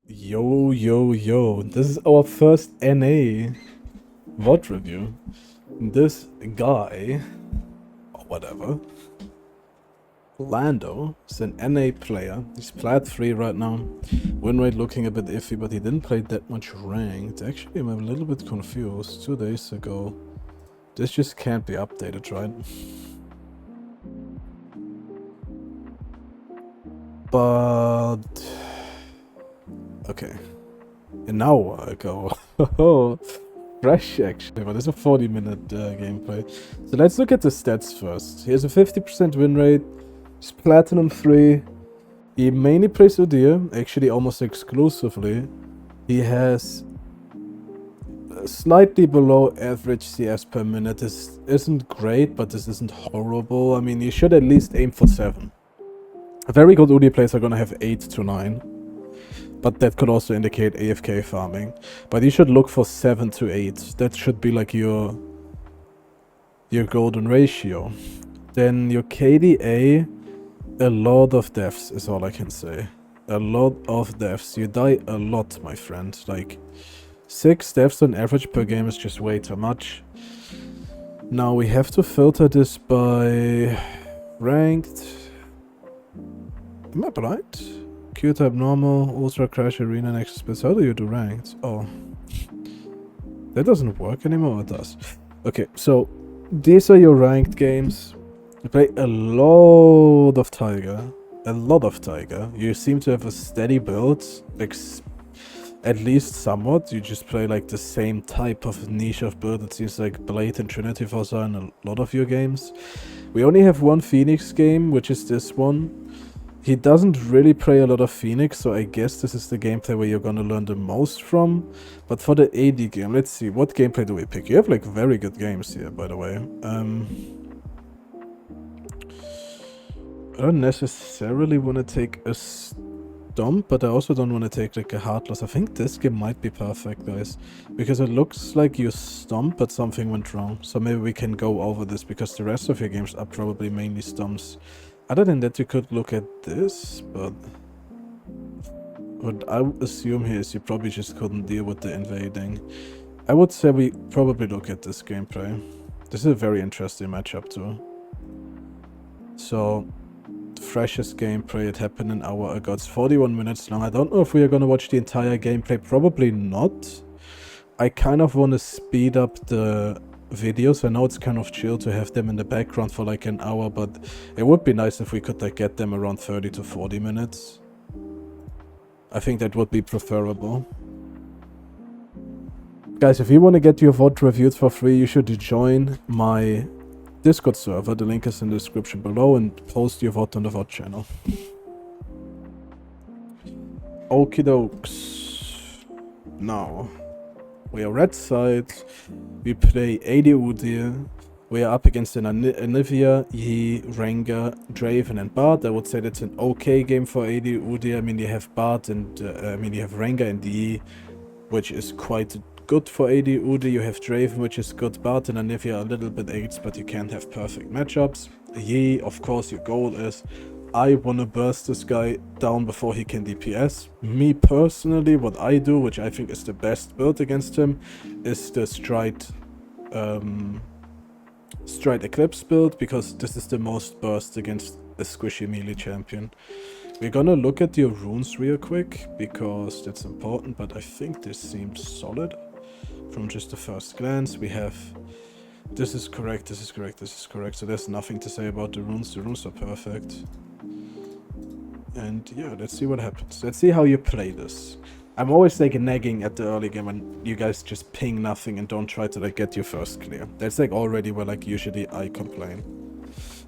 Yo, yo, yo. This is our first NA VOD review. This guy, or whatever, Lando, is an NA player. He's plat 3 right now. Win rate looking a bit iffy, but he didn't play that much ranked. Actually, I'm a little bit confused. 2 days ago. This just can't be updated, right? But... okay. An hour ago. Fresh, actually, but it's a 40-minute gameplay. So let's look at the stats first. He has a 50% win rate. He's Platinum 3. He mainly plays Udyr, actually almost exclusively. He has slightly below average CS per minute. This isn't great, but this isn't horrible. I mean, you should at least aim for 7. Very good Udyr players are gonna have 8 to 9. But that could also indicate AFK farming. But you should look for 7 to 8. That should be like your golden ratio. Then your KDA, a lot of deaths is all I can say. A lot of deaths. You die a lot, my friend. Like 6 deaths on average per game is just way too much. Now we have to filter this by ranked. Am I right? Q-type normal, ultra crash, arena, nexus spits. How do you do ranked? Oh. That doesn't work anymore, it does. Okay, so these are your ranked games. You play a lot of Tiger. A lot of Tiger. You seem to have a steady build. At least somewhat. You just play like the same type of niche of build. It seems like Blade and Trinity Force are in a lot of your games. We only have one Phoenix game, which is this one. He doesn't really play a lot of Phoenix, so I guess this is the gameplay where you're gonna learn the most from. But for the AD game, let's see, what gameplay do we pick? You have like very good games here, by the way. I don't necessarily want to take a Stomp, but I also don't want to take like a Heartless. I think this game might be perfect, guys. Because it looks like you Stomp, but something went wrong. So maybe we can go over this, because the rest of your games are probably mainly Stomps. Other than that, you could look at this, but what I would assume here is you probably just couldn't deal with the invading. I would say we probably look at this gameplay. This is a very interesting matchup too. So, the freshest gameplay, it happened an hour ago. It's 41 minutes long. I don't know if we are going to watch the entire gameplay. Probably not. I kind of want to speed up the videos. I know it's kind of chill to have them in the background for like an hour, but it would be nice if we could like get them around 30 to 40 minutes. I think that would be preferable. Guys, if you want to get your VOD reviewed for free, you should join my Discord server. The link is in the description below, and post your VOD on the VOD channel. Okie dokes. Now, we are red side. We play AD Udyr. We are up against an Anivia, Yi, Rengar, Draven, and Bard. I would say that's an okay game for AD Udyr. I mean, you have Bard and you have Rengar and Yi, which is quite good for AD Udyr. You have Draven, which is good. Bard and Anivia are a little bit aids, but you can't have perfect matchups. Yi, of course, your goal is I want to burst this guy down before he can DPS. Me personally, what I do, which I think is the best build against him, is the Stride Eclipse build, because this is the most burst against a squishy melee champion. We're gonna look at your runes real quick, because that's important, but I think this seems solid. From just the first glance, we have... this is correct, this is correct, this is correct, so there's nothing to say about the runes are perfect. And yeah, let's see what happens. Let's see how you play this. I'm always like nagging at the early game when you guys just ping nothing and don't try to like get your first clear. That's like already where like usually I complain.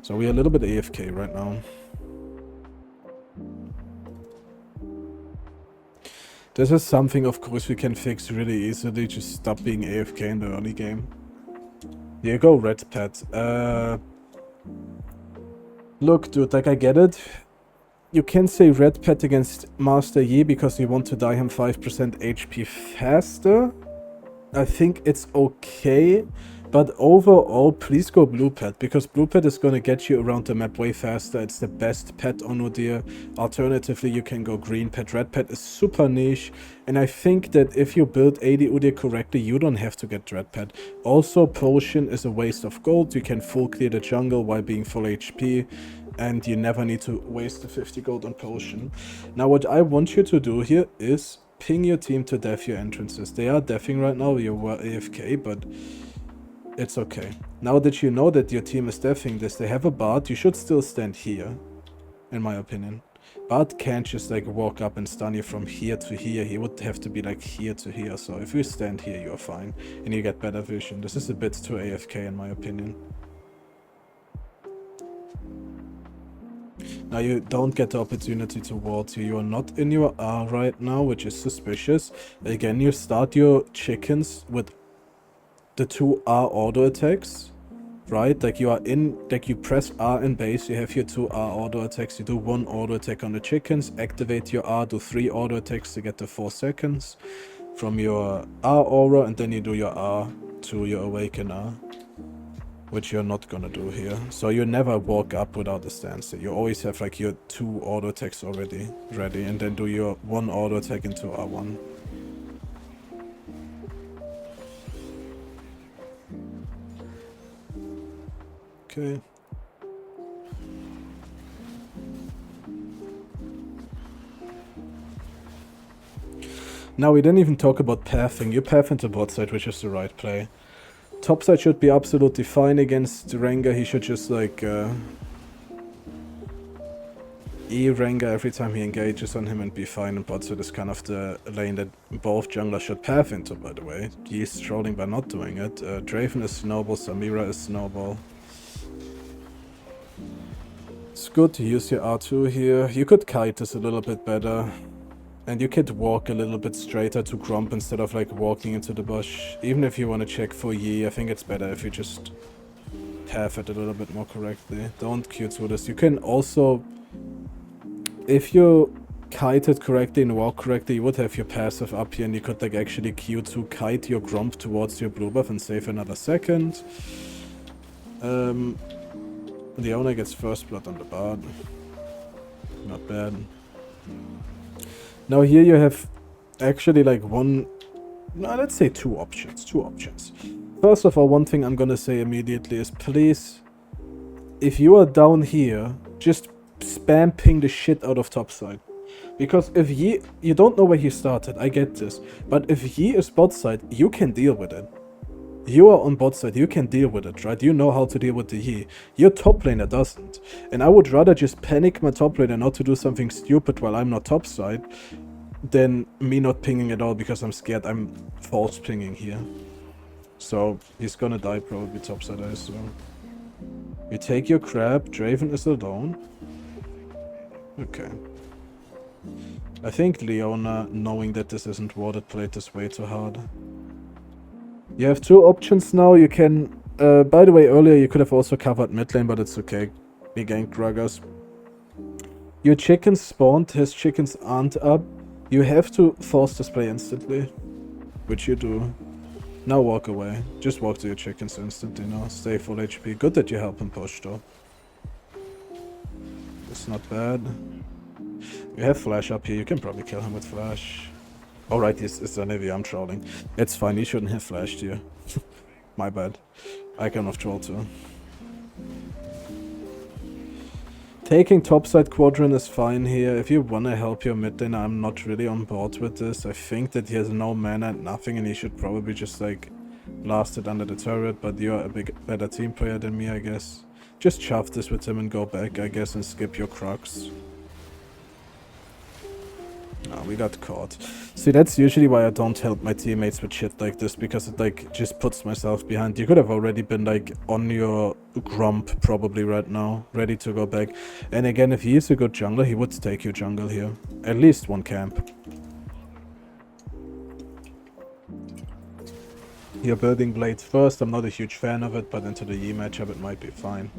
So we're a little bit AFK right now. This is something of course we can fix really easily. Just stop being AFK in the early game. Here you go, Red Pet. Look dude, like I get it. You can say Red Pet against Master Yi because you want to die him 5% HP faster. I think it's okay. But overall, please go blue pet, because blue pet is gonna get you around the map way faster. It's the best pet on Udyr. Alternatively, you can go green pet. Red pet is super niche, and I think that if you build 80 Udyr correctly, you don't have to get red pet. Also, potion is a waste of gold. You can full clear the jungle while being full HP, and you never need to waste the 50 gold on potion. Now, what I want you to do here is ping your team to def your entrances. They are defing right now. You were AFK, but it's okay. Now that you know that your team is defing this, they have a bard, you should still stand here, in my opinion. Bard can't just like walk up and stun you from here to here. He would have to be like here to here. So if you stand here, you're fine. And you get better vision. This is a bit too AFK in my opinion. Now you don't get the opportunity to ward here. You are not in your R right now, which is suspicious. Again, you start your chickens with the 2 R auto attacks, right? Like you are in, like you press R in base, you have your 2 R auto attacks, you do 1 auto attack on the chickens, activate your R, do 3 auto attacks to get the 4 seconds from your R aura, and then you do your R to your awaken R, which you're not gonna do here. So you never walk up without a stance. You always have like your 2 auto attacks already ready, and then do your 1 auto attack into R1. Okay. Now we didn't even talk about pathing. You path into bot side, which is the right play. Top side should be absolutely fine against Rengar. He should just like E-Rengar every time he engages on him and be fine. And bot side is kind of the lane that both junglers should path into, by the way. He's trolling by not doing it. Draven is Snowball, Samira is Snowball. It's good to use your R2 here. You could kite this a little bit better. And you could walk a little bit straighter to Gromp instead of like walking into the bush. Even if you want to check for Yi, I think it's better if you just path it a little bit more correctly. Don't Q2 this. You can also, if you kite it correctly and walk correctly, you would have your passive up here and you could like actually Q2 kite your Gromp towards your blue buff and save another second. The owner gets first blood on the bard. Not bad. Now here you have actually like let's say two options. First of all, one thing I'm gonna say immediately is please, if you are down here, just spam ping the shit out of topside. Because if you don't know where he started, I get this. But if Yi is bot side, you can deal with it. You are on bot side, you can deal with it, right? You know how to deal with the Yi. Your top laner doesn't. And I would rather just panic my top laner not to do something stupid while I'm not top side than me not pinging at all because I'm scared I'm false pinging here. So he's gonna die probably top side, I assume. You take your crab, Draven is alone. Okay. I think Leona, knowing that this isn't warded, played this way too hard. You have 2 options now. You can, by the way, earlier you could have also covered mid lane, but it's okay. We ganked Gragas. Your chickens spawned, his chickens aren't up. You have to force this play instantly, which you do. Now walk away. Just walk to your chickens instantly now. Stay full HP. Good that you help him push though. It's not bad. You have flash up here. You can probably kill him with flash. Alright, it's an Navy, I'm trolling. It's fine, you shouldn't have flashed here. My bad. I can have trolled too. Taking topside quadrant is fine here. If you wanna help your mid laner, I'm not really on board with this. I think that he has no mana and nothing and he should probably just like last it under the turret, but you're a better team player than me, I guess. Just shove this with him and go back, I guess, and skip your Crux. Oh, we got caught. See, that's usually why I don't help my teammates with shit like this, because it like just puts myself behind. You could have already been like on your Grump probably right now, ready to go back. And again, if he is a good jungler, he would take your jungle here. At least one camp. You're building Blades first. I'm not a huge fan of it, but into the Yi matchup it might be fine.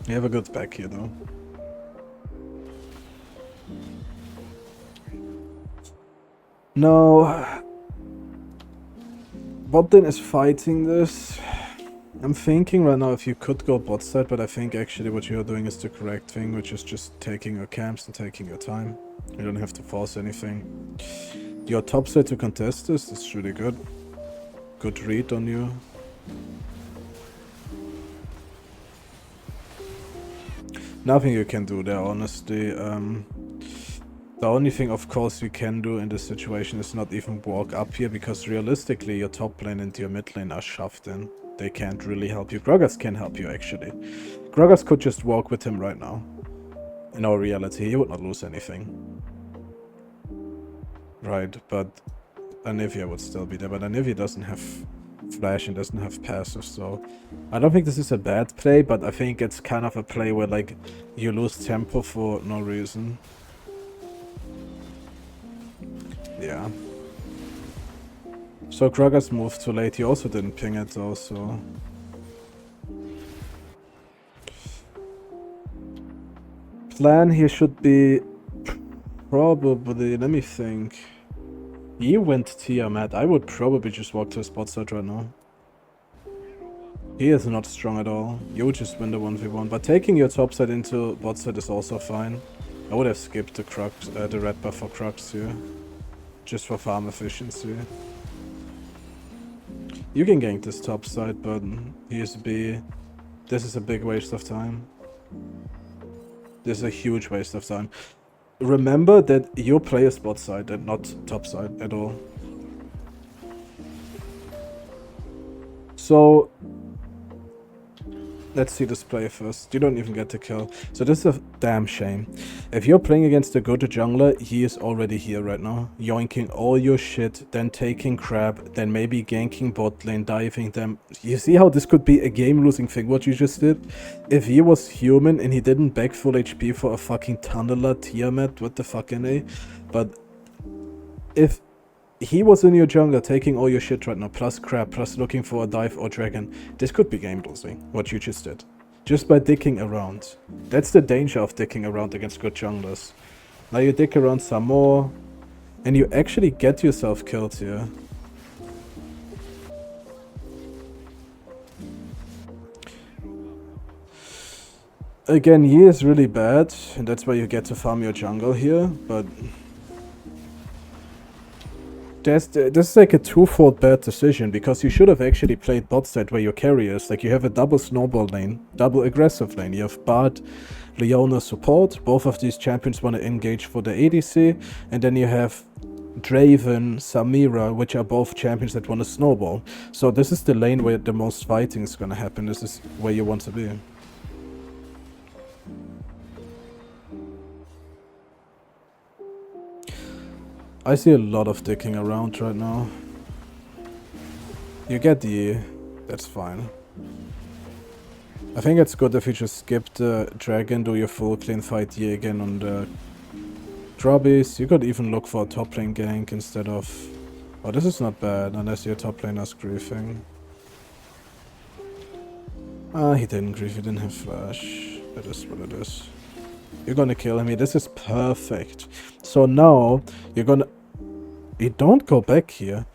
You have a good back here though. Now, bot lane is fighting this. I'm thinking right now if you could go bot side, but I think actually what you're doing is the correct thing, which is just taking your camps and taking your time. You don't have to force anything. Your top side to contest this is really good. Good read on you. Nothing you can do there, honestly. The only thing, of course, you can do in this situation is not even walk up here, because realistically your top lane and your mid lane are shoved in. They can't really help you. Gragas can help you, actually. Gragas could just walk with him right now. In our reality, he would not lose anything. Right, but Anivia would still be there. But Anivia doesn't have flash and doesn't have passive, so I don't think this is a bad play, but I think it's kind of a play where, like, you lose tempo for no reason. Yeah. So Gragas moved too late. He also didn't ping it though, so... Plan here should be... Probably... Let me think. He went Tiamat. I would probably just walk to his bot side right now. He is not strong at all. You would just win the 1v1. But taking your top side into bot side is also fine. I would have skipped the Crux, the red buff for Crux here. Just for farm efficiency. You can gank this top side, but here's B. This is a big waste of time. This is a huge waste of time. Remember that your play is bot side and not top side at all. So let's see this play first. You don't even get the kill. So this is a damn shame. If you're playing against a good jungler, he is already here right now. Yoinking all your shit, then taking crab, then maybe ganking bot lane, diving them. You see how this could be a game-losing thing, what you just did? If he was human and he didn't back full HP for a fucking tunneler Tiamat, what the fuck in a? But if he was in your jungle taking all your shit right now, plus crab, plus looking for a dive or dragon, this could be game losing, what you just did. Just by dicking around. That's the danger of dicking around against good junglers. Now you dick around some more, and you actually get yourself killed here. Again, Yi is really bad, and that's why you get to farm your jungle here, but... this is like a twofold bad decision, because you should have actually played bot side where your carry is. Like, you have a double snowball lane, double aggressive lane. You have Bard, Leona support. Both of these champions want to engage for the ADC. And then you have Draven, Samira, which are both champions that want to snowball. So this is the lane where the most fighting is going to happen. This is where you want to be. I see a lot of dicking around right now. You get the... that's fine. I think it's good if you just skip the dragon, do your full clean fight Yi again on the Drobbies. You could even look for a top lane gank instead of... oh, this is not bad, unless your top laner's griefing. Ah, he didn't grief, he didn't have flash. That is what it is. You're gonna kill him. This is perfect. So now, you're gonna... you don't go back here.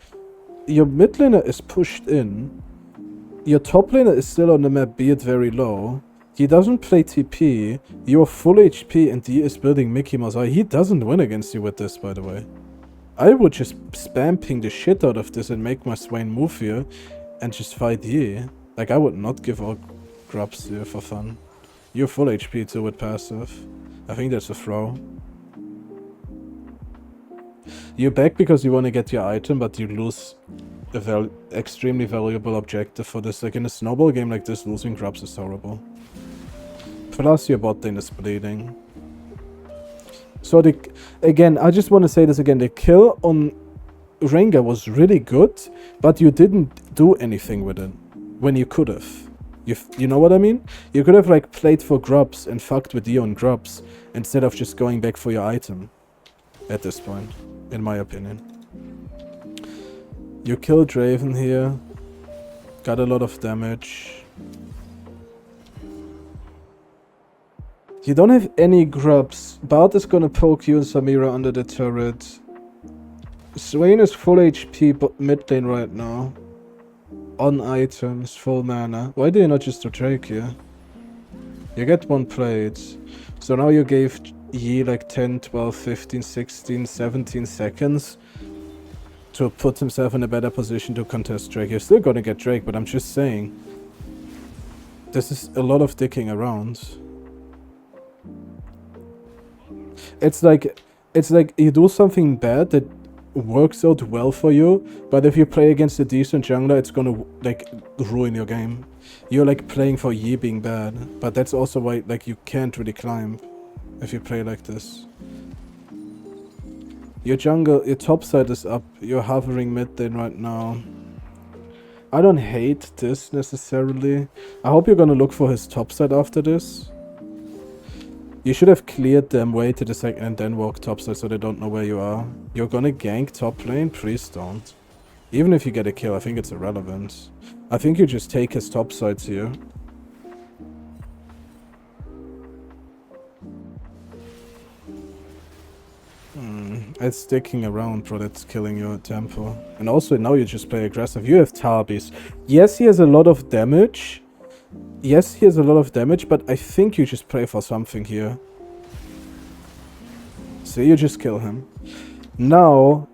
Your mid laner is pushed in. Your top laner is still on the map, be it very low. He doesn't play TP. You're full HP and he is building Mickey Mouse. He doesn't win against you with this, by the way. I would just spam ping the shit out of this and make my Swain move here and just fight Yi. Like, I would not give out grubs here for fun. You're full HP too with passive. I think that's a throw. You're back because you want to get your item, but you lose a extremely valuable objective for this. Like, in a snowball game like this, losing grubs is horrible. Plus your bot lane is bleeding. So again, I just want to say this again. The kill on Rengar was really good, but you didn't do anything with it when you could have. You know what I mean? You could have, like, played for grubs and fucked with you on grubs instead of just going back for your item at this point, in my opinion. You killed Draven here, got a lot of damage. You don't have any grubs. Bard is gonna poke you and Samira under the turret. Swain is full HP mid lane right now. on items, full mana. Why do you not just do Drake here? You get 1 plate. So now you gave Yi like 10, 12, 15, 16, 17 seconds to put himself in a better position to contest Drake. You're still gonna get Drake, but I'm just saying. This is a lot of dicking around. It's like you do something bad that works out well for you, but if you play against a decent jungler, it's gonna like ruin your game. You're like playing for Yi being bad, but that's also why like you can't really climb if you play like this. Your jungle, your top side is up. You're hovering mid lane right now. I don't hate this necessarily. I hope you're gonna look for his top side after this. You should have cleared them, waited a second, and then walk topside so they don't know where you are. You're gonna gank top lane? Please don't. Even if you get a kill, I think it's irrelevant. I think you just take his topsides here. It's sticking around, bro, that's killing your tempo. And also, now you just play aggressive. You have Tarbis. Yes, he has a lot of damage. Yes, he has a lot of damage, but I think you just play for something here. So you just kill him. Now,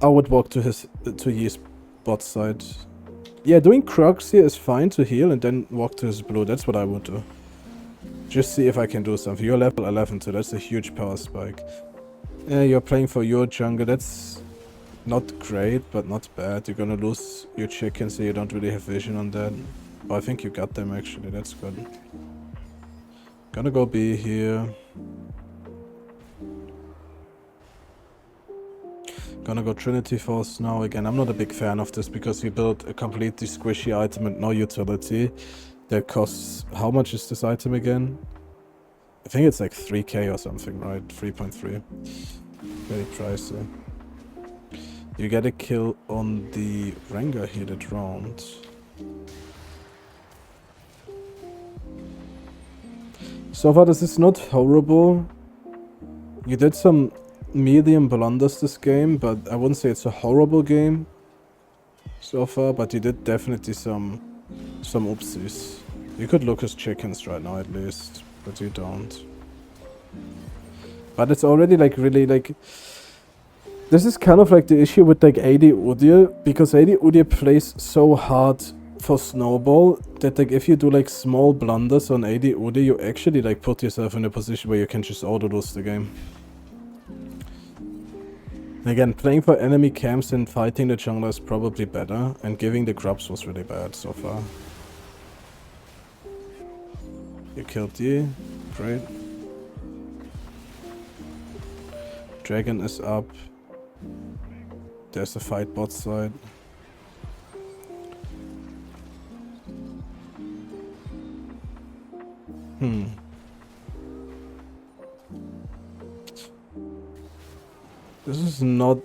I would walk to Yi's bot side. Yeah, doing Crocs here is fine to heal and then walk to his blue. That's what I would do. Just see if I can do something. You're level 11, so that's a huge power spike. Yeah, you're playing for your jungle. That's not great, but not bad. You're gonna lose your chickens, so you don't really have vision on that. Oh, I think you got them actually. That's good. Gonna go B here. Gonna go Trinity Force now again. I'm not a big fan of this because you built a completely squishy item and no utility. That costs... How much is this item again? I think it's like 3k or something, right? 3.3. Very pricey. You get a kill on the Rengar here that round. So far this is not horrible. You did some medium blunders this game, but I wouldn't say it's a horrible game so far, but you did definitely some oopsies. You could look as chickens right now at least, but you don't. But it's already like really like... This is kind of like the issue with like AD Udyr, because AD Udyr plays so hard for Snowball that like if you do like small blunders on AD Udyr, you actually like put yourself in a position where you can just auto lose the game. Again, playing for enemy camps and fighting the jungler is probably better, and giving the grubs was really bad so far. You killed Yi, great. Dragon is up. There's a fight bot side. This is not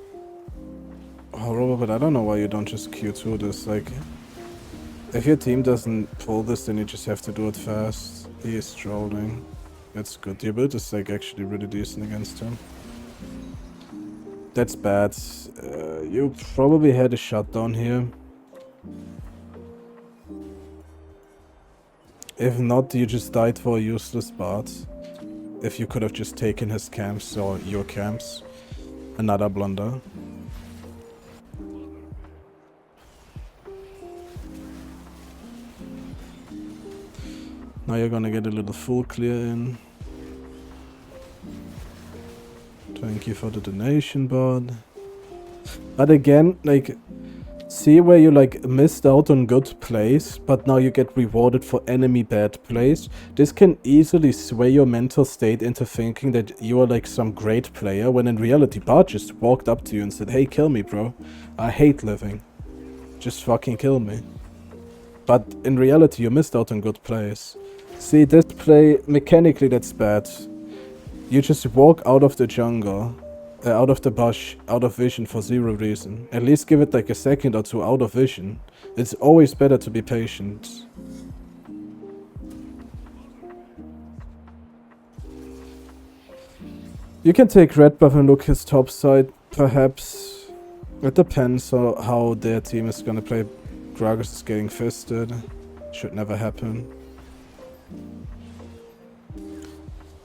horrible, but I don't know why you don't just Q2 this. Like, if your team doesn't pull this, then you just have to do it fast. He is trolling. That's good. Your build is like actually really decent against him. That's bad. You probably had a shutdown here. If not, you just died for a useless bot. If you could have just taken his camps or your camps. Another blunder. Now you're gonna get a little full clear in. Thank you for the donation, bud. But again, like, see where you like missed out on good plays, but now you get rewarded for enemy bad plays. This can easily sway your mental state into thinking that you are like some great player, when in reality Bart just walked up to you and said, hey, kill me, bro. I hate living. Just fucking kill me. But in reality you missed out on good plays. See, this play, mechanically that's bad. You just walk out of the jungle, out of the bush, out of vision for zero reason. At least give it like a second or two out of vision. It's always better to be patient. You can take red buff and look his top side, perhaps. It depends on how their team is gonna play Gragas is getting fisted. Should never happen.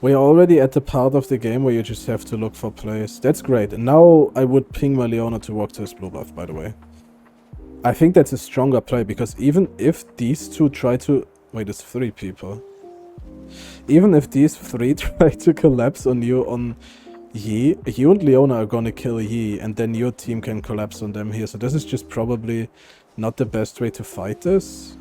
We're already at the part of the game where you just have to look for plays. That's great. And now I would ping my Leona to walk to his blue buff, by the way. I think that's a stronger play, because even if these two try to... Wait, it's 3 people. Even if these 3 try to collapse on you on Yi, you and Leona are gonna kill Yi, and then your team can collapse on them here. So this is just probably not the best way to fight this.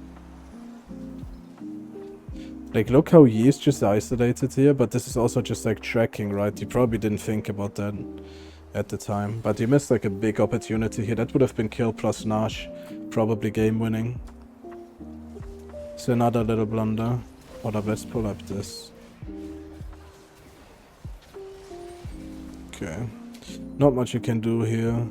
Like, look how Yi is just isolated here, but this is also just like tracking, right? You probably didn't think about that at the time, but you missed like a big opportunity here. That would have been kill plus Nash, probably game winning. So another little blunder. Hold up, let's pull up this. Okay. Not much you can do here.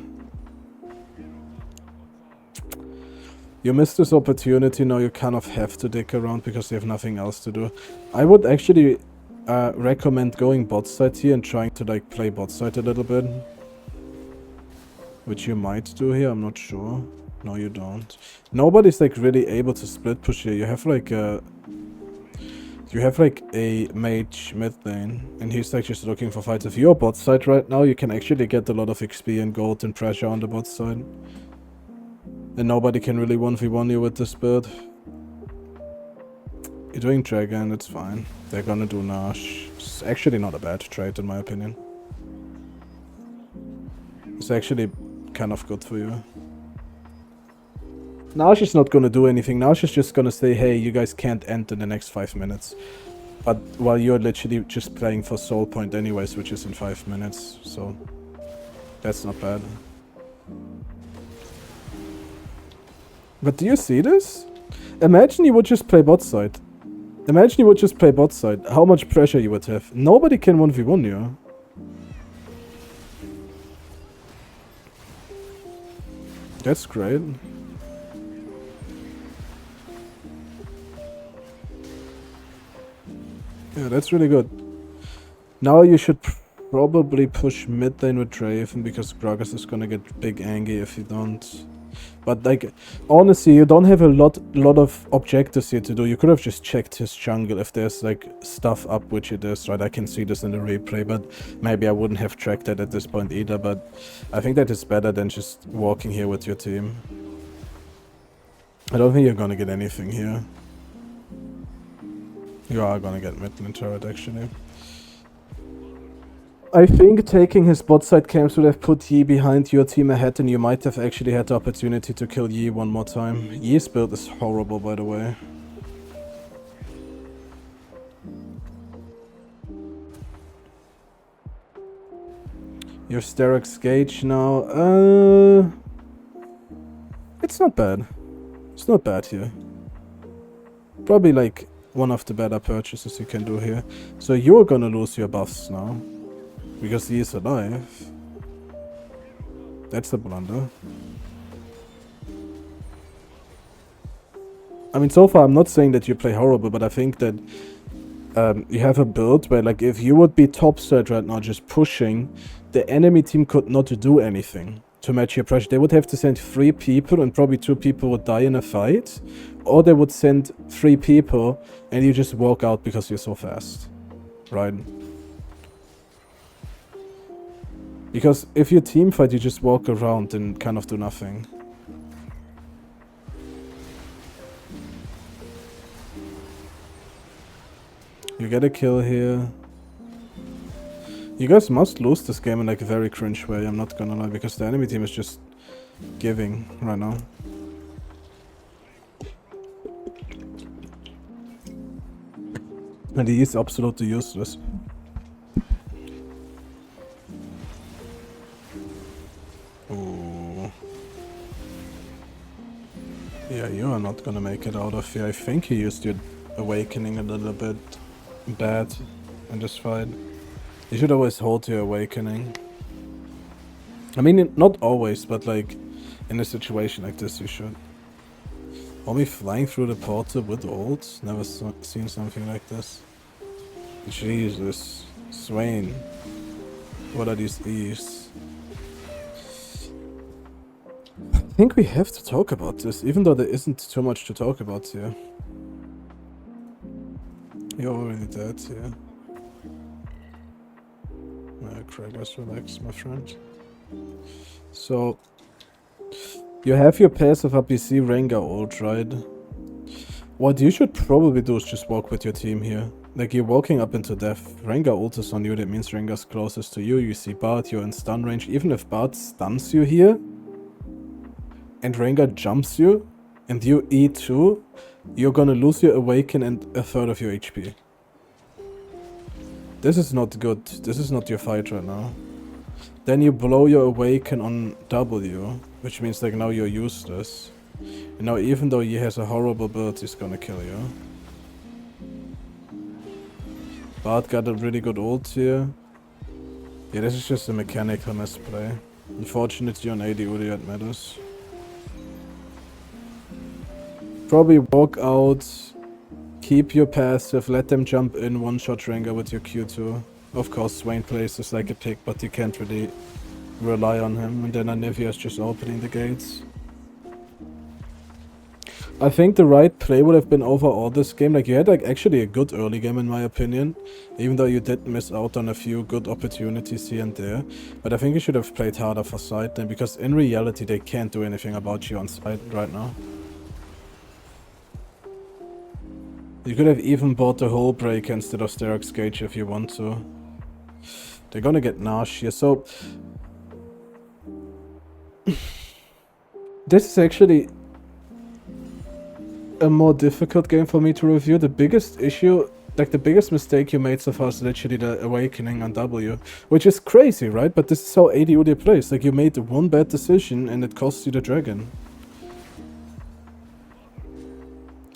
You missed this opportunity, now you kind of have to dick around because you have nothing else to do. I would actually recommend going bot side here and trying to like play bot side a little bit. Which you might do here, I'm not sure. No, you don't. Nobody's like really able to split push here. You have like a mage mid lane, and he's like just looking for fights. If you're bot side right now, you can actually get a lot of XP and gold and pressure on the bot side. And nobody can really 1v1 you with this build. You're doing Dragon, it's fine. They're gonna do Nash. It's actually not a bad trade in my opinion. It's actually kind of good for you. Nash is not gonna do anything. Nash is just gonna say, hey, you guys can't end in the next 5 minutes. But while you're literally just playing for soul point anyways, which is in 5 minutes. So that's not bad. But do you see this? Imagine you would just play bot side. Imagine you would just play bot side. How much pressure you would have. Nobody can 1v1 you. That's great. Yeah, that's really good. Now you should probably push mid lane with Draven, because Gragas is gonna get big angry if you don't. But like, honestly, you don't have a lot of objectives here to do. You could have just checked his jungle if there's like stuff up, which it is, right? I can see this in the replay, but maybe I wouldn't have tracked that at this point either. But I think that is better than just walking here with your team. I don't think you're gonna get anything here. You are gonna get mid lane turret actually. I think taking his bot side camps would have put Yi behind your team ahead, and you might have actually had the opportunity to kill Yi one more time. Yi's build is horrible, by the way. Your Sterak's Gauge now. It's not bad. It's not bad here. Probably like one of the better purchases you can do here. So you're gonna lose your buffs now. Because he is alive. That's a blunder. I mean, so far I'm not saying that you play horrible, but I think that you have a build where, like, if you would be top side right now just pushing, the enemy team could not do anything to match your pressure. They would have to send 3 people, and probably 2 people would die in a fight. Or they would send 3 people and you just walk out because you're so fast. Right? Because if you team fight, you just walk around and kind of do nothing. You get a kill here. You guys must lose this game in like a very cringe way, I'm not gonna lie, because the enemy team is just giving right now. And he is absolutely useless. Ooh. Yeah, you are not gonna make it out of here. I think he used your awakening a little bit bad in this fight. You should always hold your awakening. I mean, not always, but like in a situation like this you should. Are we flying through the portal with ult? Never seen something like this. Jesus. Swain. What are these E's? think we have to talk about this, even though there isn't too much to talk about here. You're already dead, yeah. Kratos, relax, my friend. So, you have your passive RPC Rengar ult, right? What you should probably do is just walk with your team here. Like, you're walking up into death. Rengar ult is on you, that means Rengar's closest to you. You see Bart, you're in stun range. Even if Bart stuns you here, and Rengar jumps you, and you E2, you're gonna lose your Awaken and a third of your HP. This is not good. This is not your fight right now. Then you blow your Awaken on W, which means like now you're useless. And now even though he has a horrible build, he's gonna kill you. Bart got a really good ult here. Yeah, this is just a mechanical misplay. Unfortunately on AD Udyr it matters. Probably walk out, keep your passive, let them jump in, one-shot Rengar with your Q2. Of course, Swain plays is like a pick, but you can't really rely on him. And then Anivia is just opening the gates. I think the right play would have been overall this game. Like, you had like actually a good early game in my opinion. Even though you did miss out on a few good opportunities here and there. But I think you should have played harder for side lane, because in reality they can't do anything about you on side right now. You could have even bought the whole break instead of Sterak's Gage if you want to. They're gonna get Nash here, so... This is actually a more difficult game for me to review. The biggest issue, like the biggest mistake you made so far is literally the Awakening on W. Which is crazy, right? But this is how AD Udyr plays. Like, you made one bad decision and it cost you the dragon.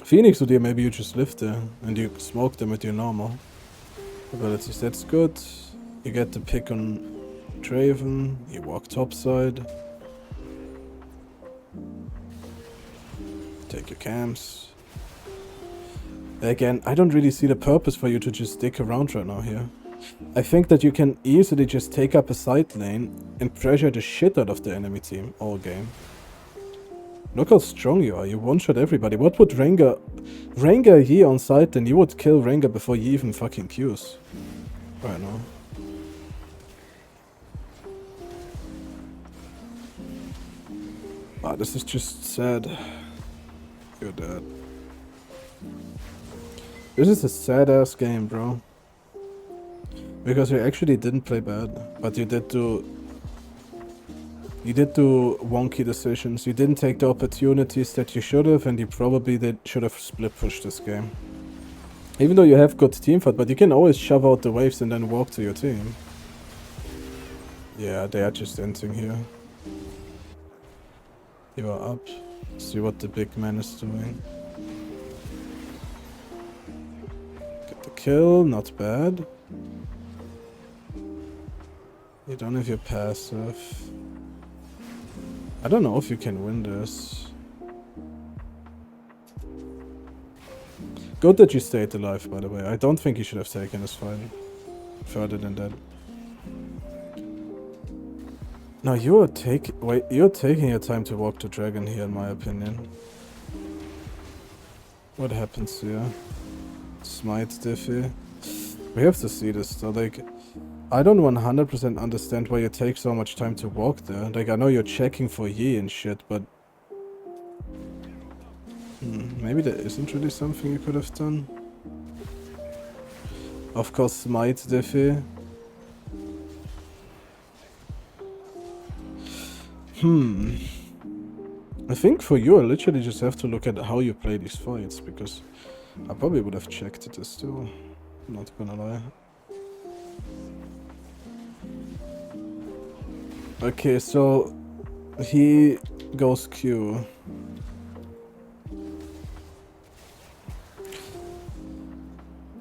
Phoenix Udyr, maybe you just live there and you smoke them with your normal abilities. That's good. You get the pick on Draven. You walk topside. Take your camps. Again, I don't really see the purpose for you to just stick around right now here. I think that you can easily just take up a side lane and pressure the shit out of the enemy team all game. Look how strong you are, you one-shot everybody. What would Rengar here on side lane? You would kill Rengar before you even fucking Qs. Right now. Ah, this is just sad. You're dead. This is a sad-ass game, bro. Because you actually didn't play bad, but you did do wonky decisions. You didn't take the opportunities that you should have, and you probably should have split pushed this game. Even though you have good team fight, but you can always shove out the waves and then walk to your team. Yeah, they are just entering here. You are up. See what the big man is doing. Get the kill, not bad. You don't have your passive. I don't know if you can win this. Good that you stayed alive, by the way. I don't think you should have taken this fight further than that. No, you're taking your time to walk the dragon here, in my opinion. What happens here? Smite Diffy. We have to see this though, like... I don't 100% understand why you take so much time to walk there. Like, I know you're checking for Yi and shit, but... maybe there isn't really something you could have done. Of course, Smite Diffy. I think for you, I literally just have to look at how you play these fights, because I probably would have checked this too. Not gonna lie. Okay, so he goes Q.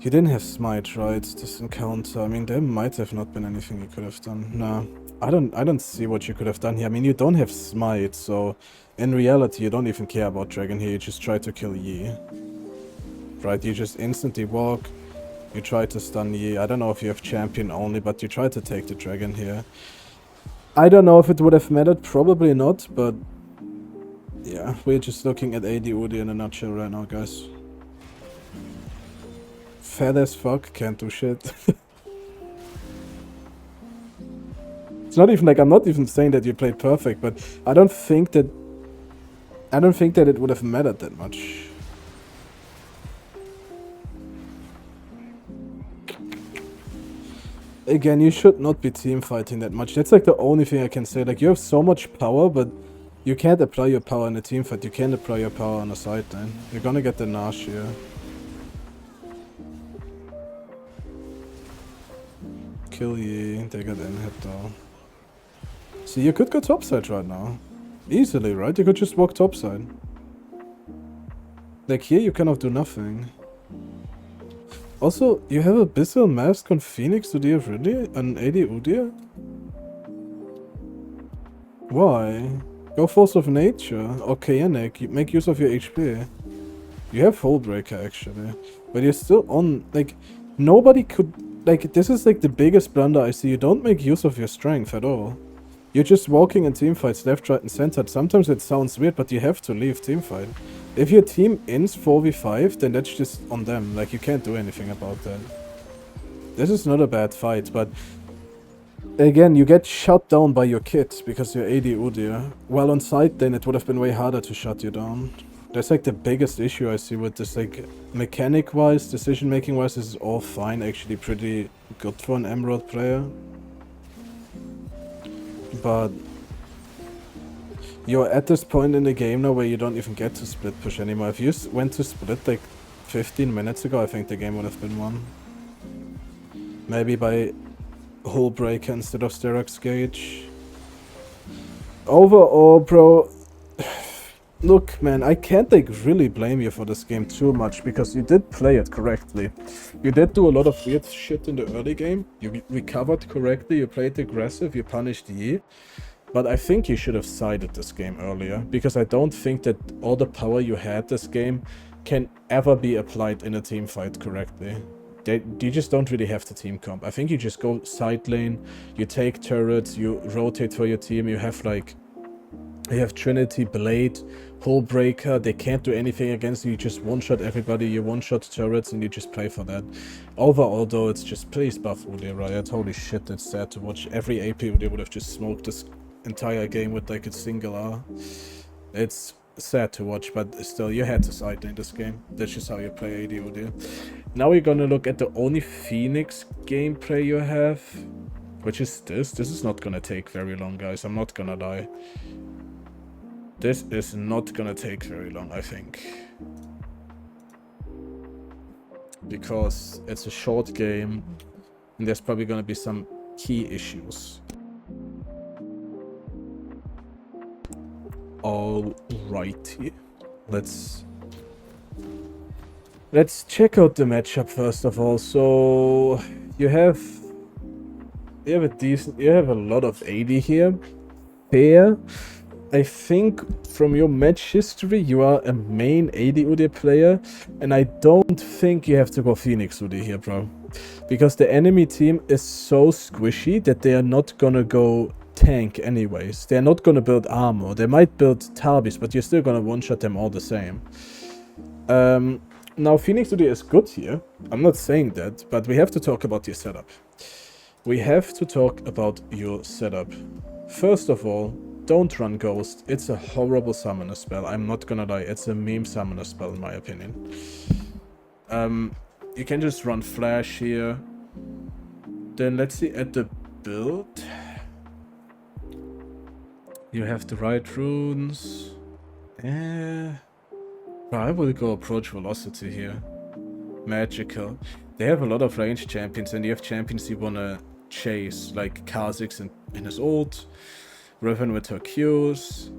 You didn't have Smite, right? This encounter. I mean, there might have not been anything you could have done. Nah, I don't see what you could have done here. I mean, you don't have Smite, so in reality, you don't even care about Dragon here. You just try to kill Yi. Right? You just instantly walk. You try to stun Yi. I don't know if you have champion only, but you try to take the Dragon here. I don't know if it would have mattered, probably not, but Yeah, we're just looking at AD Udyr in a nutshell right now, guys. Fat as fuck, can't do shit. It's not even like, I'm not even saying that you played perfect, but I don't think that it would have mattered that much. Again, you should not be team fighting that much. That's like the only thing I can say. Like, you have so much power, but you can't apply your power in a team fight. You can't apply your power on a side lane. You're gonna get the Nash here. Kill ye, they got in-hit though. See, you could go topside right now. Easily, right? You could just walk topside. Like here, you cannot do nothing. Also, you have Abyssal Mask on Phoenix Udyr, really? An AD Udyr? Why? Go Force of Nature or Kaenic. You make use of your HP. You have Hullbreaker actually. But you're still on, like, nobody could, like, this is like the biggest blunder I see. You don't make use of your strength at all. You're just walking in teamfights left, right and center. Sometimes it sounds weird, but you have to leave teamfight. If your team ends 4v5, then that's just on them. Like, you can't do anything about that. This is not a bad fight, but again, you get shut down by your kit because you're AD Udyr. While on side lane, it would have been way harder to shut you down. That's like the biggest issue I see with this. Like, mechanic-wise, decision-making-wise, this is all fine. Actually pretty good for an Emerald player. But you're at this point in the game now where you don't even get to split push anymore. If you went to split like 15 minutes ago, I think the game would have been won. Maybe by Hullbreaker instead of Sterak's Gauge. Overall, bro, look, man, I can't like really blame you for this game too much because you did play it correctly. You did do a lot of weird shit in the early game. You recovered correctly, you played aggressive, you punished Yi. But I think you should have sided this game earlier, because I don't think that all the power you had this game can ever be applied in a team fight correctly. You just don't really have the team comp. I think you just go side lane, you take turrets, you rotate for your team, you have Trinity, Blade, Hullbreaker, they can't do anything against you, you just one-shot everybody, you one-shot turrets and you just play for that. Overall though, it's just, please buff Udyr, Riot, holy shit, it's sad to watch. Every AP Udyr would have just smoked this entire game with like a single R. It's sad to watch, but still, you had to side lane this game. That's just how you play AD Udyr. Now we're gonna look at the only Phoenix gameplay you have, which is this. This is not gonna take very long, guys, I'm not gonna lie. This is not gonna take very long, I think. Because it's a short game, and there's probably gonna be some key issues. Alrighty. Let's check out the matchup first of all. So you have a lot of AD here. Fair. I think from your match history, you are a main AD Udyr player, and I don't think you have to go Phoenix Udyr here, bro. Because the enemy team is so squishy that they are not gonna go tank anyways. They're not gonna build armor. They might build Tarbis, but you're still gonna one-shot them all the same. Now, Phoenix Udyr is good here. I'm not saying that, but we have to talk about your setup. We have to talk about your setup. First of all, don't run Ghost. It's a horrible summoner spell. I'm not gonna lie. It's a meme summoner spell in my opinion. You can just run Flash here. Then let's see at the build. You have the right runes. I will go Approach Velocity here. Magical. They have a lot of range champions, and you have champions you wanna chase, like Kha'Zix in his ult, Riven with her Qs,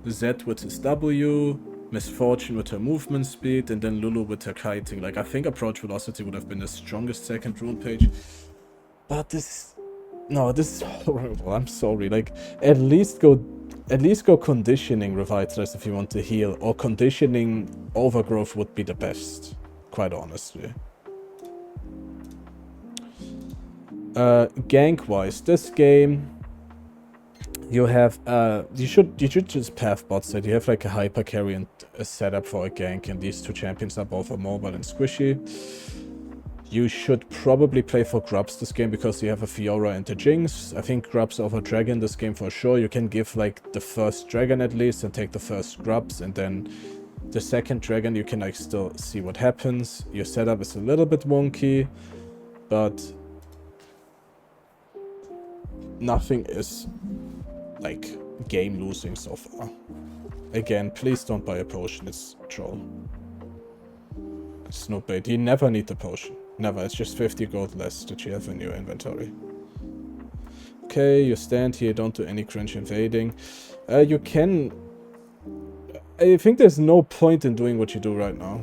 Zed with his W, Misfortune with her movement speed, and then Lulu with her kiting. Like, I think Approach Velocity would have been the strongest second rune page. But this is horrible. I'm sorry. Like, at least go Conditioning Revitalize if you want to heal, or Conditioning Overgrowth would be the best, quite honestly. Gank-wise, this game, You have you should just path bot set. You have like a hyper carry and a setup for a gank, and these two champions are both mobile and squishy. You should probably play for Grubs this game because you have a Fiora and a Jinx. I think Grubs over Dragon this game for sure. You can give like the first Dragon at least and take the first Grubs, and then the second Dragon you can like still see what happens. Your setup is a little bit wonky, but nothing is like game losing so far. Again, please don't buy a potion, it's troll. It's no bait. You never need the potion. Never. It's just 50 gold less that you have in your inventory. Okay, you stand here, don't do any cringe invading. You can... I think there's no point in doing what you do right now.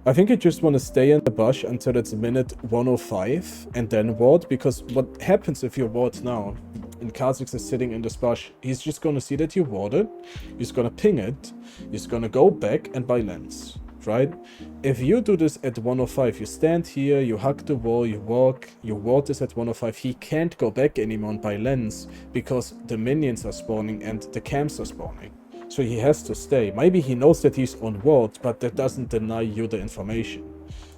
I think you just want to stay in the bush until it's minute 105 and then ward, because what happens if you ward now, and Kha'Zix is sitting in this bush, he's just going to see that you warded, he's going to ping it, he's going to go back and buy lens, right? If you do this at 105, you stand here, you hug the wall, you walk, you ward this at 105, he can't go back anymore and buy lens because the minions are spawning and the camps are spawning. So he has to stay. Maybe he knows that he's on ward, but that doesn't deny you the information.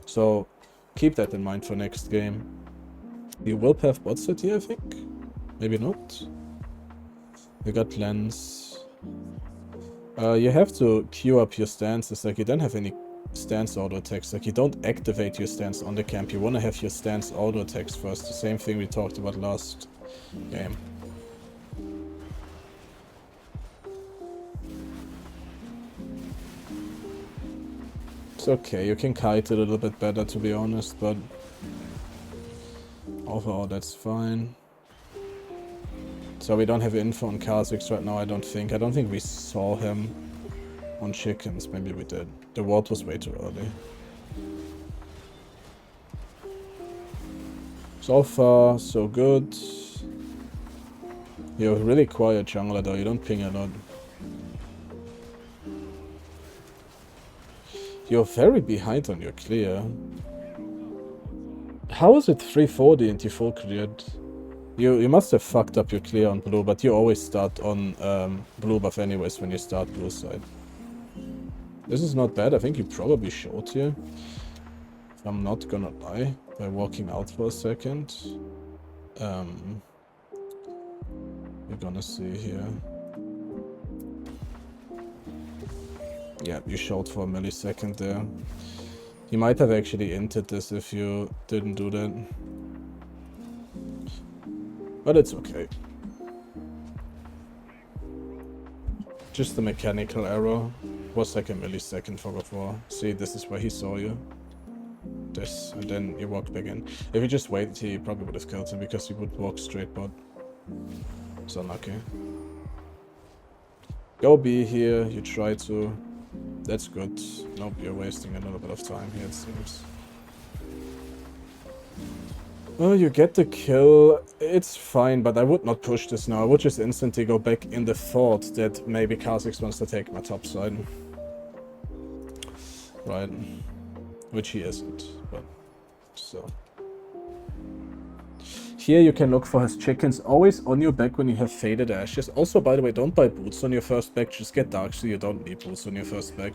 So keep that in mind for next game. You will have bot set here, I think. Maybe not. You got lens. You have to queue up your stances. Like, you don't have any stance auto attacks. Like, you don't activate your stance on the camp. You want to have your stance auto attacks first. The same thing we talked about last game. It's okay, you can kite a little bit better, to be honest, but overall that's fine. So we don't have info on Kha'Zix right now, I don't think. I don't think we saw him on chickens, maybe we did. The ward was way too early. So far, so good. You're a really quiet jungler though, you don't ping a lot. You're very behind on your clear. How is it 340 and you full cleared? You must have fucked up your clear on blue, but you always start on blue buff anyways when you start blue side. This is not bad, I think you probably short here. If I'm not gonna lie, by walking out for a second. We're gonna see here. Yeah, you showed for a millisecond there. You might have actually entered this if you didn't do that. But it's okay. Just a mechanical error. Was like a millisecond for before. See, this is where he saw you. This, and then you walked back in. If you just waited here, you probably would have killed him because he would walk straight bot. It's unlucky. Go B here, you try to. That's good. Nope, you're wasting a little bit of time here, it seems. Well, you get the kill. It's fine, but I would not push this now. I would just instantly go back in the thought that maybe Kha'Zix wants to take my top side. Right. Which he isn't, but still. Here you can look for his chickens always on your back when you have faded ashes. Also, by the way, don't buy boots on your first back. Just get dark so you don't need boots on your first back.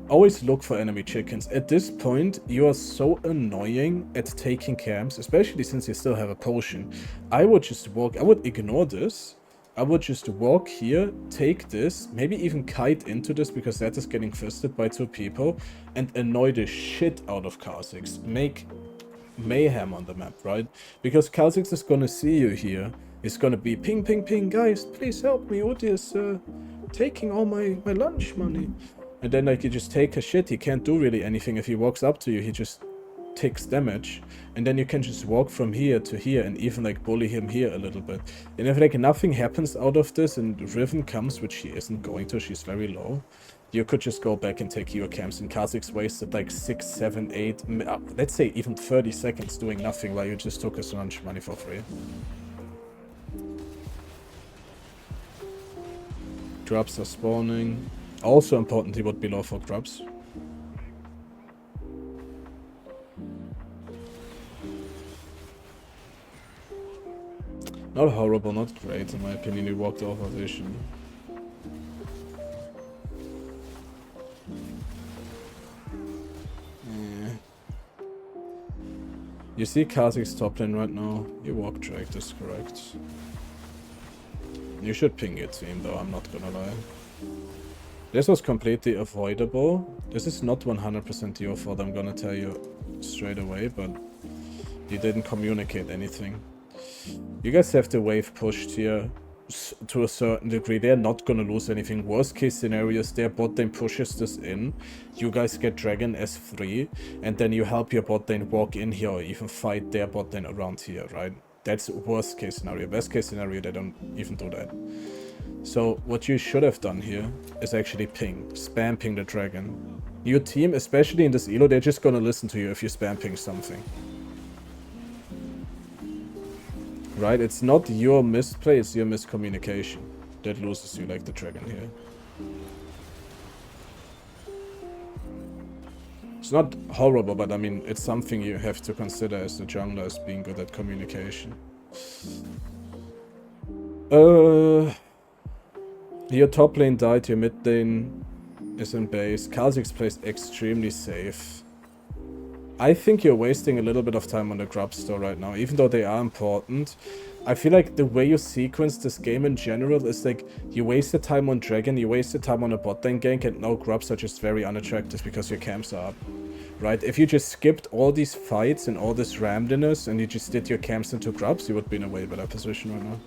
Always look for enemy chickens. At this point, you are so annoying at taking camps, especially since you still have a potion. I would just walk, I would ignore this. I would just walk here, take this, maybe even kite into this because that is getting fisted by two people, and annoy the shit out of Kha'Zix. Make mayhem on the map, right? Because Kha'Zix is gonna see you here. He's gonna be ping, ping, ping, guys, please help me. Udyr is taking all my lunch money. And then like you just take a shit. He can't do really anything. If he walks up to you, he just takes damage. And then you can just walk from here to here and even like bully him here a little bit. And if like nothing happens out of this and Riven comes, which she isn't going to, she's very low, you could just go back and take your camps. And Kha'Zix wasted like 6, 7, 8, let's say even 30 seconds doing nothing while you just took his lunch money for free. Grubs are spawning. Also important, he would be low for grubs. Not horrible, not great in my opinion. He walked over vision. You see Kha'Zix's top lane right now. You walk Drake, that's correct. You should ping your team though, I'm not gonna lie. This was completely avoidable. This is not 100% your fault, I'm gonna tell you straight away, but you didn't communicate anything. You guys have the wave pushed here to a certain degree. They're not gonna lose anything. Worst case scenario is their bot lane pushes this in. You guys get Dragon S3, and then you help your bot lane walk in here or even fight their bot lane around here, right? That's worst case scenario. Best case scenario, they don't even do that. So what you should have done here is actually ping. Spam ping the Dragon. Your team, especially in this elo, they're just gonna listen to you if you spam ping something. Right? It's not your misplay, it's your miscommunication that loses you like the Dragon here. It's not horrible, but I mean, it's something you have to consider as the jungler as being good at communication. Your top lane died, your mid lane is in base. Kha'Zix plays extremely safe. I think you're wasting a little bit of time on the grubs though right now, even though they are important. I feel like the way you sequence this game in general is like, you wasted time on Dragon, you wasted time on a bot lane gank, and now grubs are just very unattractive because your camps are up. Right? If you just skipped all these fights and all this randomness and you just did your camps into grubs, you would be in a way better position right now.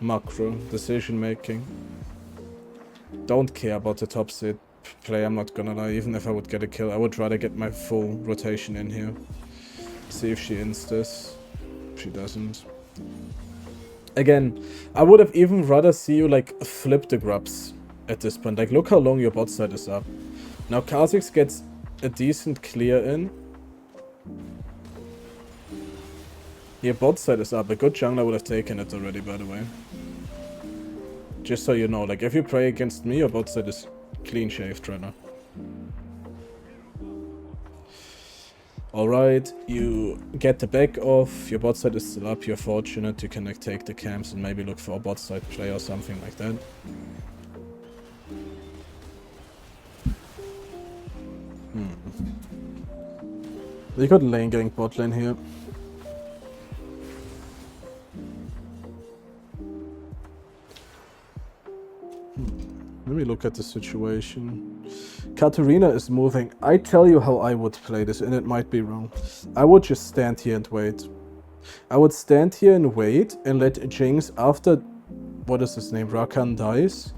Macro, decision making. Don't care about the top seed play, I'm not gonna lie. Even if I would get a kill, I would rather get my full rotation in here. See if she instas. She doesn't. Again, I would have even rather see you like flip the grubs at this point. Like, look how long your bot side is up. Now Kha'Zix gets a decent clear in. Your bot side is up. A good jungler would have taken it already, by the way. Just so you know, like, if you play against me, your bot side is clean shaved right now. Alright, you get the back off, your bot side is still up, you're fortunate, you can like take the camps and maybe look for a bot side play or something like that. You got lane gank bot lane here. Let me look at the situation. Katarina is moving. I tell you how I would play this, and it might be wrong. I would just stand here and wait. I would stand here and wait and let Jinx, after, what is his name, Rakan dies.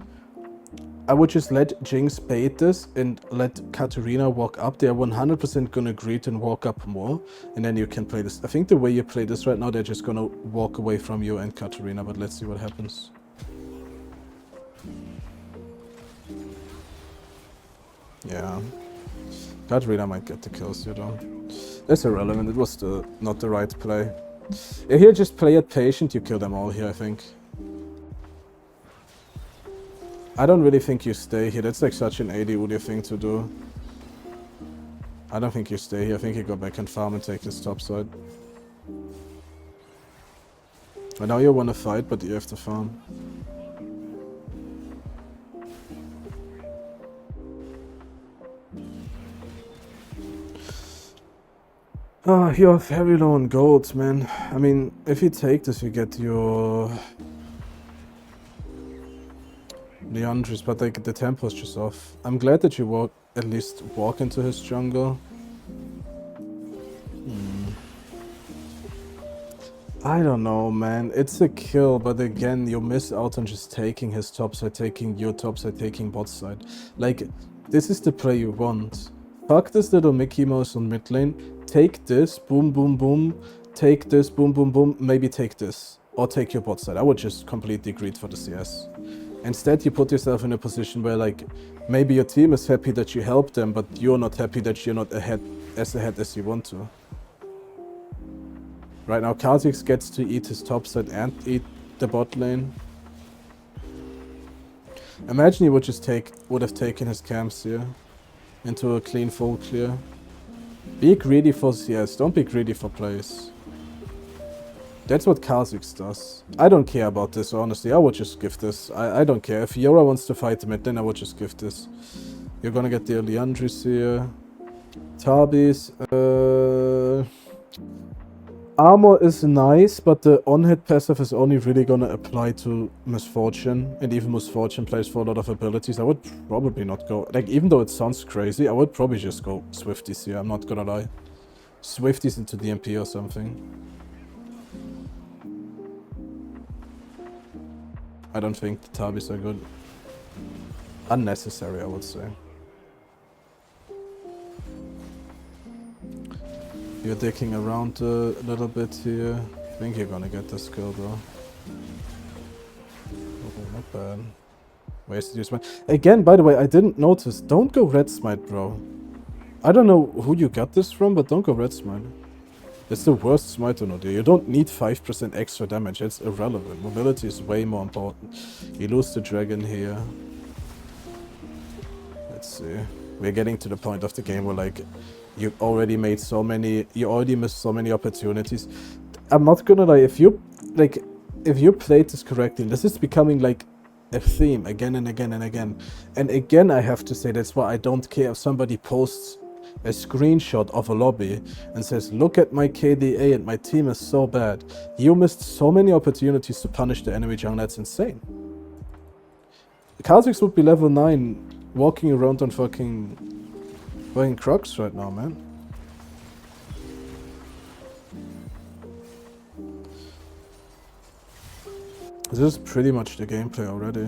I would just let Jinx bait this and let Katarina walk up. They're 100% gonna greet and walk up more, and then you can play this. I think the way you play this right now, they're just gonna walk away from you and Katarina, but let's see what happens. Yeah, Katarina might get the kills here though. That's irrelevant, it was not the right play. If you just play it patient, you kill them all here, I think. I don't really think you stay here, that's like such an AD Udyr thing to do. I don't think you stay here, I think you go back and farm and take this top side. I know you want to fight, but you have to farm. Ah, you're very low on gold, man. I mean, if you take this, you get your Leandris, but like the tempo's just off. I'm glad that you at least walk into his jungle. I don't know, man. It's a kill, but again, you miss out on just taking his top side, taking your top side, taking bot side. Like, this is the play you want. Fuck this little Mickey Mouse on mid lane. Take this, boom, boom, boom. Take this, boom, boom, boom. Maybe take this. Or take your bot side. I would just completely greed for the CS. Instead, you put yourself in a position where, like, maybe your team is happy that you helped them, but you're not happy that you're not ahead as you want to. Right now, Kha'Zix gets to eat his top side and eat the bot lane. Imagine he would have taken his camps here into a clean full clear. Be greedy for CS, don't be greedy for plays. That's what Kha'Zix does. I don't care about this, honestly. I would just give this. I don't care. If Yora wants to fight mid, then I would just give this. You're gonna get the Leandris here. Tabis. Armor is nice, but the on-hit passive is only really gonna apply to Misfortune. And even Misfortune plays for a lot of abilities. I would probably not go... Like, even though it sounds crazy, I would probably just go Swifties here. I'm not gonna lie. Swifties into DMP or something. I don't think the Tabis are good. Unnecessary, I would say. You're dicking around a little bit here. I think you're gonna get this kill though. Oh, not bad. Wasted your smite. Again, by the way, I didn't notice. Don't go red smite, bro. I don't know who you got this from, but don't go red smite. It's the worst smite on Udyr. You don't need 5% extra damage. It's irrelevant. Mobility is way more important. You lose the dragon here. Let's see. We're getting to the point of the game where, like, you already missed so many opportunities. I'm not gonna lie, if you played this correctly, this is becoming like a theme again and again and again. And again, I have to say, that's why I don't care if somebody posts a screenshot of a lobby and says, look at my KDA and my team is so bad. You missed so many opportunities to punish the enemy jungle, that's insane. Kha'Zix would be level 9 walking around on fucking Crocs right now, man. This is pretty much the gameplay already.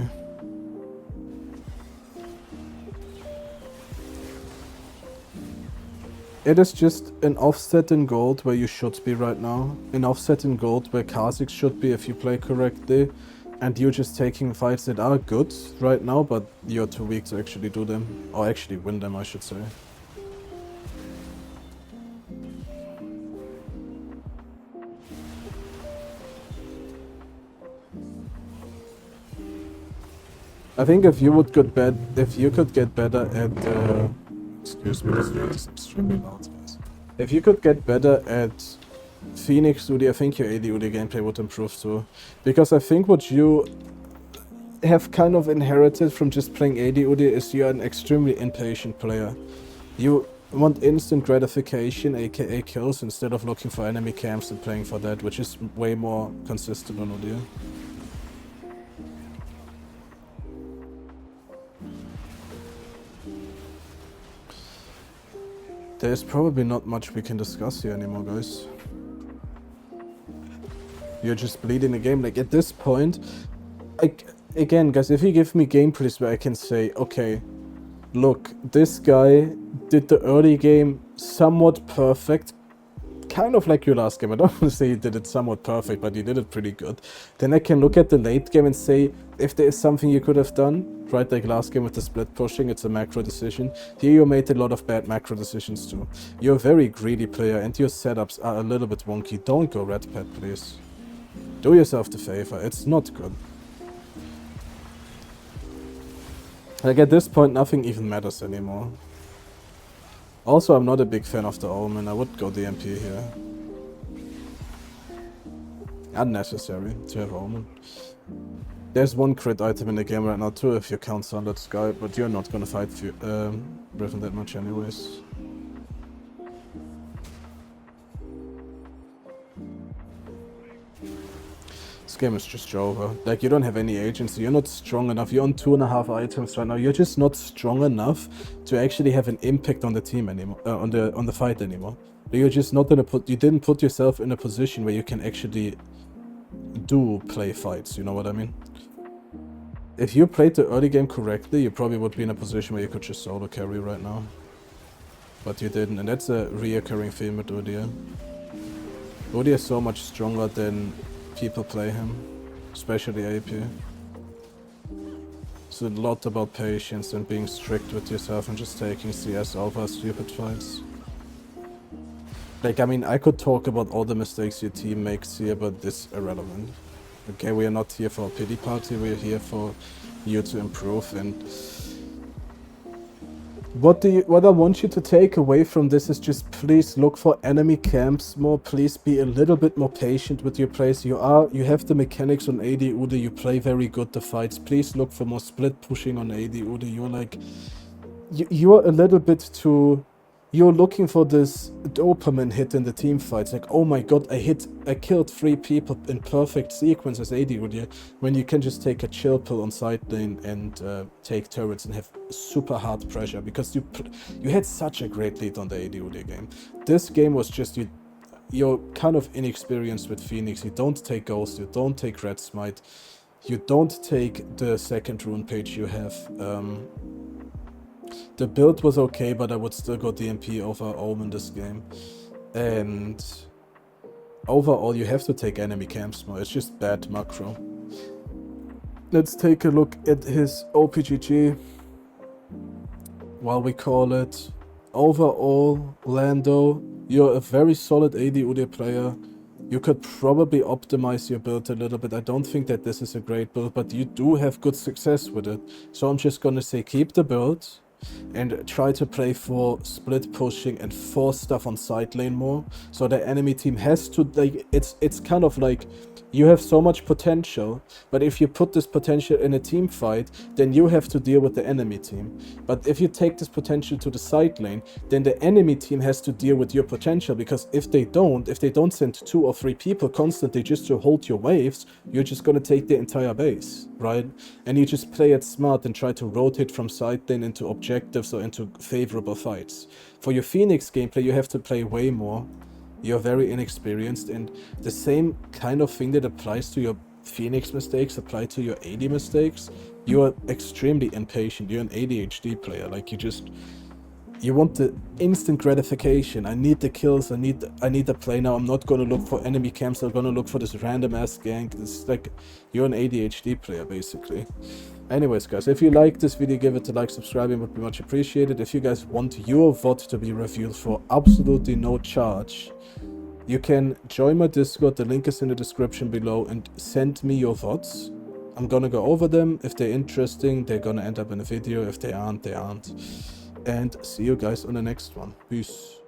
It is just an offset in gold where you should be right now. An offset in gold where Kha'Zix should be if you play correctly. And you're just taking fights that are good right now, but you're too weak to actually do them. Or actually win them, I should say. I think if you could get better at excuse me, this is extremely loud, guys. If you could get better at Phoenix Udyr, I think your AD Udyr gameplay would improve too. Because I think what you have kind of inherited from just playing AD Udyr is you're an extremely impatient player. You want instant gratification, aka kills, instead of looking for enemy camps and playing for that, which is way more consistent on Udyr. There's probably not much we can discuss here anymore, guys. You're just bleeding the game. Like, at this point, again, guys, if you give me gameplays where I can say, okay, look, this guy did the early game somewhat perfect, kind of like your last game. I don't want to say he did it somewhat perfect, but he did it pretty good. Then I can look at the late game and say, if there is something you could have done, right, like last game with the split pushing, it's a macro decision. Here you made a lot of bad macro decisions too. You're a very greedy player and your setups are a little bit wonky. Don't go red pet, please. Do yourself the favor, it's not good. Like, at this point, nothing even matters anymore. Also, I'm not a big fan of the Omen. I would go DMP here. Unnecessary to have Omen. There's one crit item in the game right now too if you count Sundered Sky, but you're not gonna fight Riven that much anyways. This game is just over. Like, you don't have any agency, you're not strong enough, you're on 2.5 items right now, you're just not strong enough to actually have an impact on the team anymore, on the fight anymore. You're just not gonna you didn't put yourself in a position where you can actually play fights, you know what I mean? If you played the early game correctly, you probably would be in a position where you could just solo carry right now. But you didn't, and that's a reoccurring theme with Udyr. Udyr is so much stronger than people play him, especially AP. It's a lot about patience and being strict with yourself and just taking CS over stupid fights. Like, I mean, I could talk about all the mistakes your team makes here, but it's irrelevant. Okay, we are not here for a pity party, we are here for you to improve, and What I want you to take away from this is just please look for enemy camps more. Please be a little bit more patient with your plays. You have the mechanics on AD Udyr. You play very good the fights. Please look for more split pushing on AD Udyr. You're like, you're a little bit too. You're looking for this dopamine hit in the team fights. Like, oh my god, I killed 3 people in perfect sequence as AD Udyr, when you can just take a chill pill on side lane and take turrets and have super hard pressure, because you had such a great lead on the AD Udyr game. This game was just you're kind of inexperienced with Phoenix. You don't take Ghost, you don't take Red Smite, you don't take the second rune page you have. The build was okay, but I would still go DMP over Omen this game. And overall, you have to take enemy camps more. It's just bad macro. Let's take a look at his OPGG, while we call it. Overall, Lando, you're a very solid AD Udyr player. You could probably optimize your build a little bit. I don't think that this is a great build, but you do have good success with it. So I'm just gonna say keep the build and try to play for split pushing and force stuff on side lane more, so the enemy team has to, like, it's kind of like you have so much potential, but if you put this potential in a team fight, then you have to deal with the enemy team. But if you take this potential to the side lane, then the enemy team has to deal with your potential, because if they don't send 2 or 3 people constantly just to hold your waves, you're just gonna take the entire base, right? And you just play it smart and try to rotate from side lane into objectives or into favorable fights. For your Phoenix gameplay, you have to play way more. You're very inexperienced, and the same kind of thing that applies to your Phoenix mistakes apply to your AD mistakes. You are extremely impatient. You're an ADHD player. Like, you want the instant gratification. I need the kills. I need the play now. I'm not gonna look for enemy camps. I'm gonna look for this random ass gank. It's like you're an ADHD player basically. Anyways, guys, if you like this video, give it a like, subscribing would be much appreciated. If you guys want your VOD to be reviewed for absolutely no charge, you can join my Discord. The link is in the description below, and send me your VODs. I'm gonna go over them. If they're interesting, they're gonna end up in a video. If they aren't, they aren't. And see you guys on the next one. Peace.